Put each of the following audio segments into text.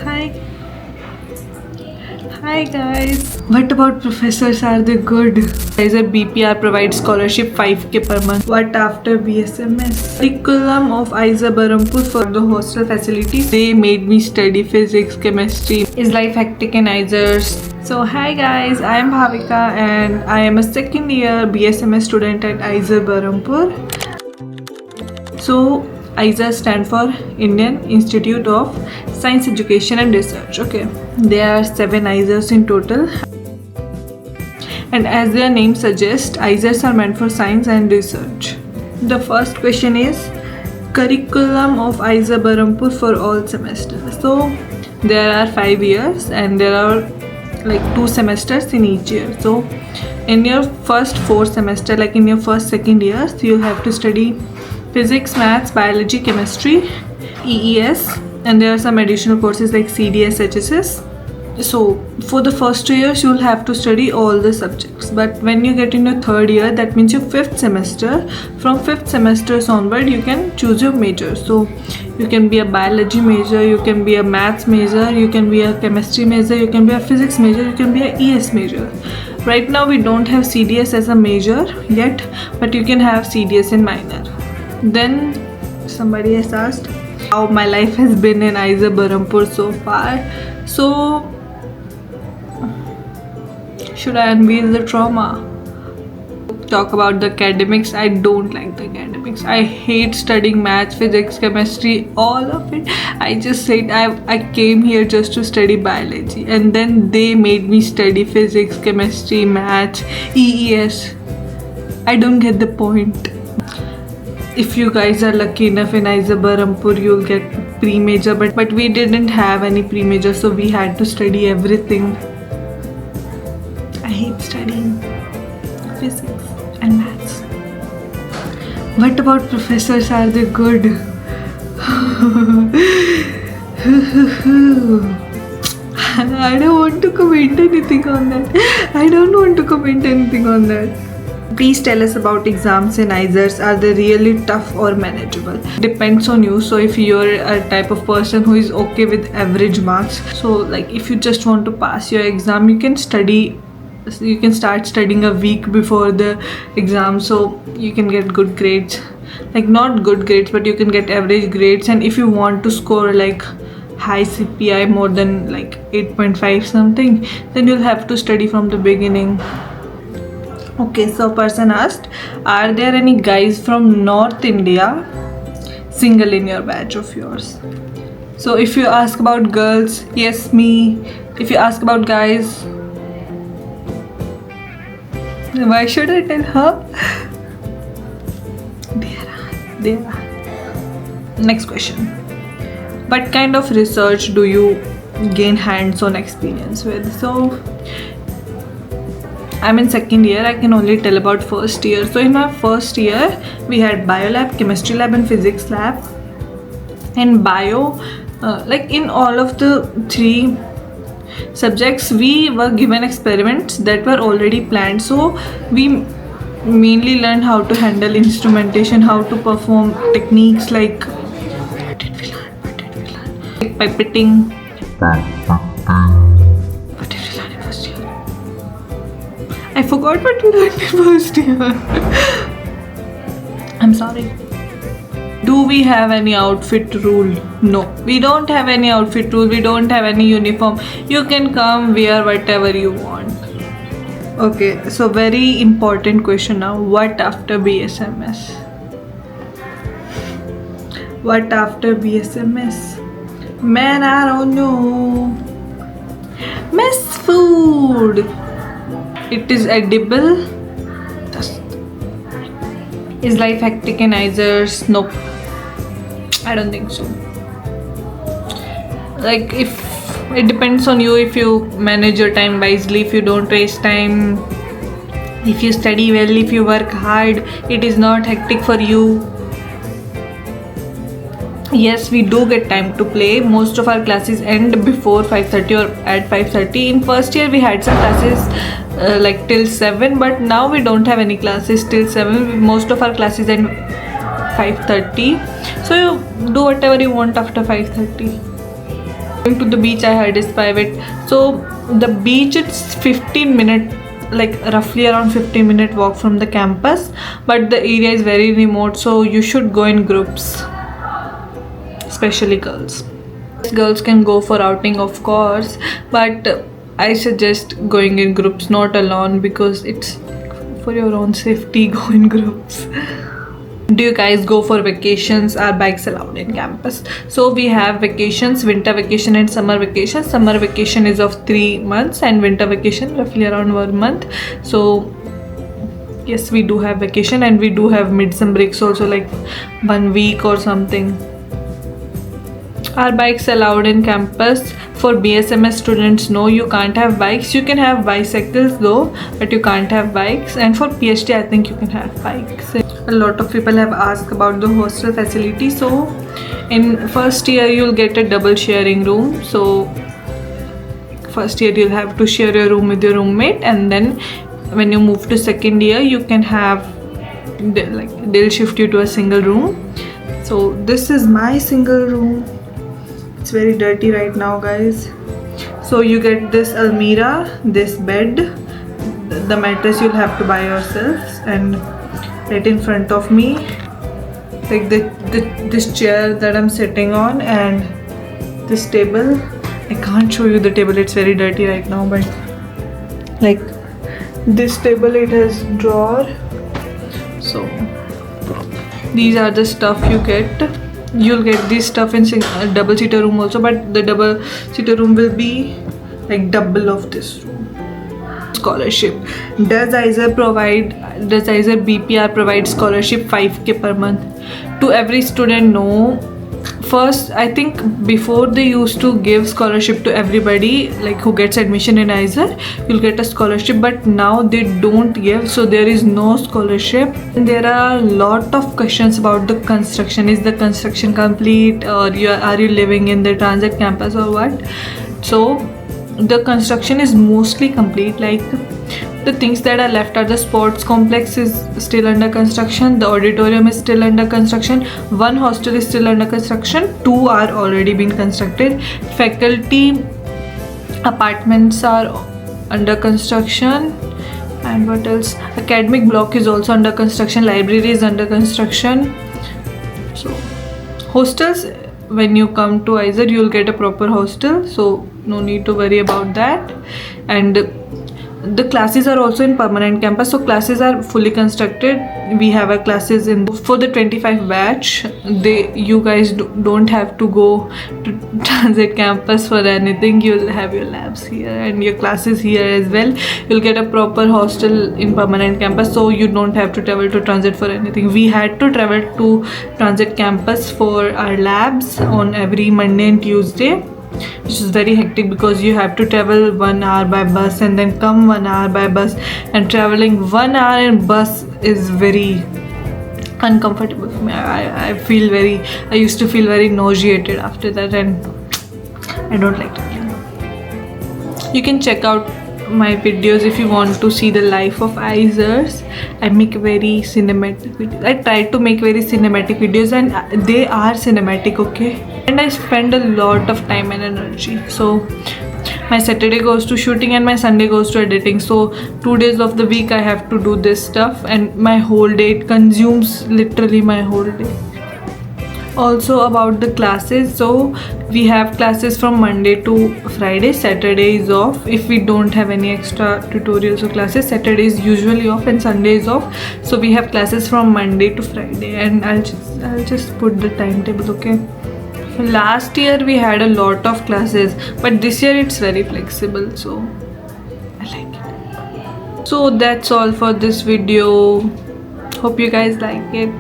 Hi. Hi guys. What about professors? Are they good? Guys, a BPR provides scholarship 5k per month. What after BSMS? Curriculum of Aiza Barampur for the hostel facilities. They made me study physics, chemistry. Is life hectic in Aizers? So hi guys, I am Bhavika and I am a second year BSMS student at Aiza Barampur. So ISA stand for Indian Institute of Science Education and Research. Okay, there are 7 ISAs in total, and as their name suggests, ISAs are meant for science and research. The first question is curriculum of ISA Barampur for all semesters. So there are 5 years and there are like 2 semesters in each year. So in your first 4 semester, like in your first second years, you have to study physics, maths, biology, chemistry, EES, and there are some additional courses like CDS, HSS. So for the first 2 years you'll have to study all the subjects, but when you get in your third year, that means your 5th semester, from 5th semesters onward you can choose your major. So you can be a biology major, you can be a maths major, you can be a chemistry major, you can be a physics major, you can be a ES major. Right now we don't have CDS as a major yet, but you can have CDS in minor. Then somebody has asked how my life has been in Aiza Barampur so far. So should I unveil the trauma? Talk about the academics. I don't like the academics. I hate studying maths, physics, chemistry, all of it. I just said I came here just to study biology, and then they made me study physics, chemistry, maths, EES. I don't get the point. If you guys are lucky enough in Aiza Barampur, you'll get pre-major, but we didn't have any pre-major, so we had to study everything. I hate studying physics and maths. What about professors? Are they good? I don't want to comment anything on that. Please tell us about exams in ISAs. Are they really tough or manageable? Depends on you. So if you're a type of person who is okay with average marks, so like if you just want to pass your exam, you can start studying a week before the exam, so you can get good grades. Like not good grades, but you can get average grades. And if you want to score like high CPI, more than like 8.5 something, then you'll have to study from the beginning. Okay, so person asked, are there any guys from North India single in your batch of yours? So if you ask about girls, yes, me. If you ask about guys, why should I tell her? There are. Next question. What kind of research do you gain hands-on experience with? So I'm in second year, I can only tell about first year. So in my first year, we had bio lab, chemistry lab and physics lab. In bio, like in all of the 3 subjects, we were given experiments that were already planned. So we mainly learned how to handle instrumentation, how to perform techniques like what did we learn? Like pipetting. What did we learn in first year? I forgot what we learned in first year. I'm sorry. Do we have any outfit rule? No, we don't have any outfit rule. We don't have any uniform. You can come wear whatever you want. Okay, so very important question now. What after BSMS? What after BSMS? Man, I don't know. Mess food. It is edible. Is life hectic in Aizers? Nope. I don't think so. Like if it depends on you, if you manage your time wisely, if you don't waste time, if you study well, if you work hard, it is not hectic for you. Yes, we do get time to play. Most of our classes end before 5:30 or at 5:30. In first year we had some classes like till 7, but now we don't have any classes till 7. Most of our classes end 5:30. So you do whatever you want after 5:30. going to the beach, I heard, is private. So the beach, it's 15-minute, like roughly around 15-minute walk from the campus, but the area is very remote, so you should go in groups, especially girls. Girls can go for outing, of course, but I suggest going in groups, not alone, because it's for your own safety. Go in groups. Do you guys go for vacations? Are bikes allowed in campus? So we have vacations, winter vacation and summer vacation. Summer vacation is of 3 months and winter vacation roughly around 1 month. So yes, we do have vacation, and we do have mid-sem breaks also, like 1 week or something. Are bikes allowed in campus? For BSMS students, no, you can't have bikes. You can have bicycles though, but you can't have bikes. And for PhD, I think you can have bikes. A lot of people have asked about the hostel facility. So in first year, you'll get a double sharing room. So first year, you'll have to share your room with your roommate, and then when you move to second year, you can have, like, they'll shift you to a single room. So this is my single room. It's very dirty right now, guys. So you get this almirah, this bed, the mattress you'll have to buy yourselves, and right in front of me, like this chair that I'm sitting on, and this table. I can't show you the table, it's very dirty right now, but like this table, it has drawer. So these are the stuff you get. You'll get this stuff in a double-seater room also, but the double-seater room will be like double of this room. Scholarship. Does ISER BPR provide scholarship 5K per month to every student? No. First, I think before they used to give scholarship to everybody, like who gets admission in ISER, you'll get a scholarship, but now they don't give, so there is no scholarship. And there are a lot of questions about the construction. Is the construction complete, or are you living in the transit campus or what? So the construction is mostly complete. Like the things that are left are the sports complex is still under construction, the auditorium is still under construction, 1 hostel is still under construction, 2 are already being constructed, faculty apartments are under construction, and what else, academic block is also under construction, library is under construction. So hostels, when you come to ISER, you'll get a proper hostel, so no need to worry about that. And the classes are also in permanent campus, so classes are fully constructed. We have our classes in for the 25 batch. You guys don't have to go to transit campus for anything. You'll have your labs here and your classes here as well. You'll get a proper hostel in permanent campus, so you don't have to travel to transit for anything. We had to travel to transit campus for our labs on every Monday and Tuesday, which is very hectic because you have to travel 1 hour by bus and then come 1 hour by bus, and traveling 1 hour in bus is very uncomfortable for me. I used to feel very nauseated after that, and I don't like traveling. You can check out my videos if you want to see the life of ISERs. I make very cinematic videos. I try to make very cinematic videos, and they are cinematic, okay? And I spend a lot of time and energy. So my Saturday goes to shooting and my Sunday goes to editing. So 2 days of the week I have to do this stuff, and my whole day, it consumes literally my whole day. Also about the classes, so we have classes from Monday to Friday. Saturday is off if we don't have any extra tutorials or classes. Saturday is usually off and Sunday is off, so we have classes from Monday to Friday, and I'll just put the timetable, okay? Last year we had a lot of classes, but this year it's very flexible, so I like it. So that's all for this video. Hope you guys like it.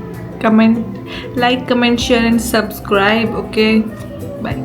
Like, comment, share and subscribe, okay? Bye.